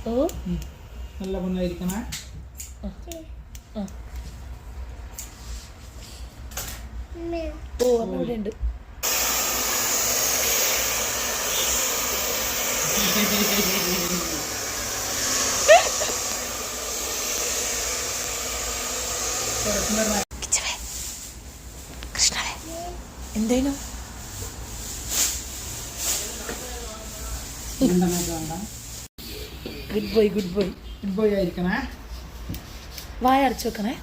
ഓ നല്ല പൊന്നായിരിക്കണേ. ഓ അമ്മ ഇവിടെ ഉണ്ട്. കൃഷ്ണേ എന്തേനു good boy good boy good boy ആയിരിക്കണേ. വായ അടച്ചു വെക്കണേ.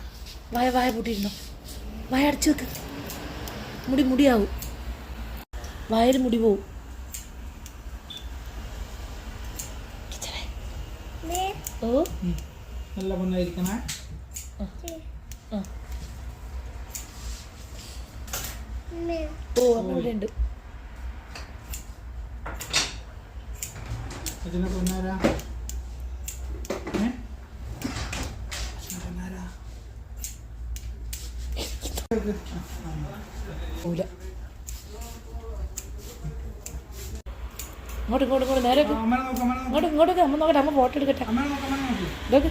വായ പൂട്ടിയിരുന്നോ. വായ അടച്ചു വെക്ക്. മുടിയാവും. വായിൽ മുടി പോവും. ഓ നല്ല പൊന്നായിരിക്കണേ. ഓ അമ്മ ഇവിടെ ഉണ്ട്. ഇതിനെ പൊന്നാരാ ഇങ്ങോട്ട് നേരെ ഇങ്ങോട്ട് അമ്മ നോക്കട്ടെ. അമ്മ ഫോട്ടോ എടുക്കട്ടെ. ഇതൊക്കെ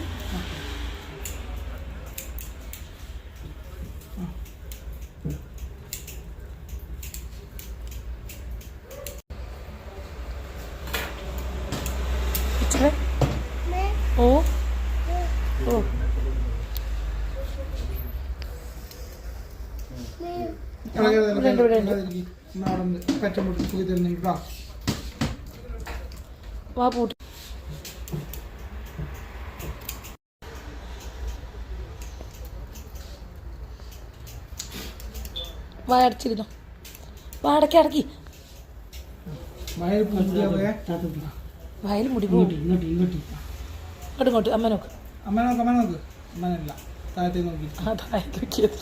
ഓ ഓ വാ പൂട്ടി. വായ അടച്ചിരുന്നോ. വാ അടക്കി. വയൽ മുടി പോകും. ഇങ്ങോട്ട് അമ്മ നോക്ക്. അമ്മനല്ല താഴത്തെ നോക്കി. നോക്കിയത്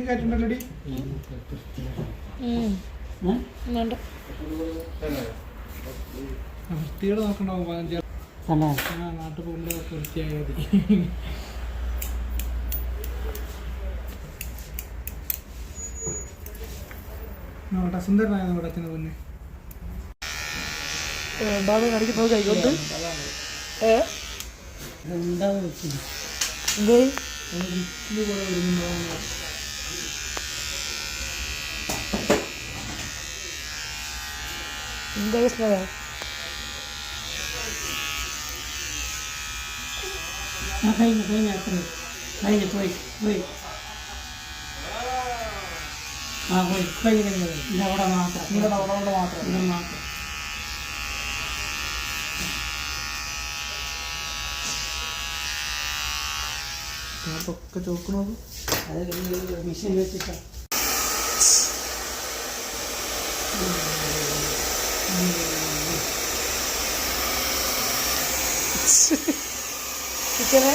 കേട്ടിട്ടുണ്ടല്ലോടി. വൃത്തിയോടെ നോക്കണ്ടാവും. നാട്ടിൽ പോകുമ്പോൾ വൃത്തിയായാൽ മതി. നോട്ടെ സുന്ദരനായ നമ്മുടെ അച്ഛനെ പൊന്നെ. കടിക്ക് പോയി കൈകൊണ്ട് എന്താ സ്നേഹ അവിടെ മാത്രം ഒക്കെ ചോക്കണോ. അത് മെഷീൻ വെച്ചിട്ടാ. ടീച്ചറെ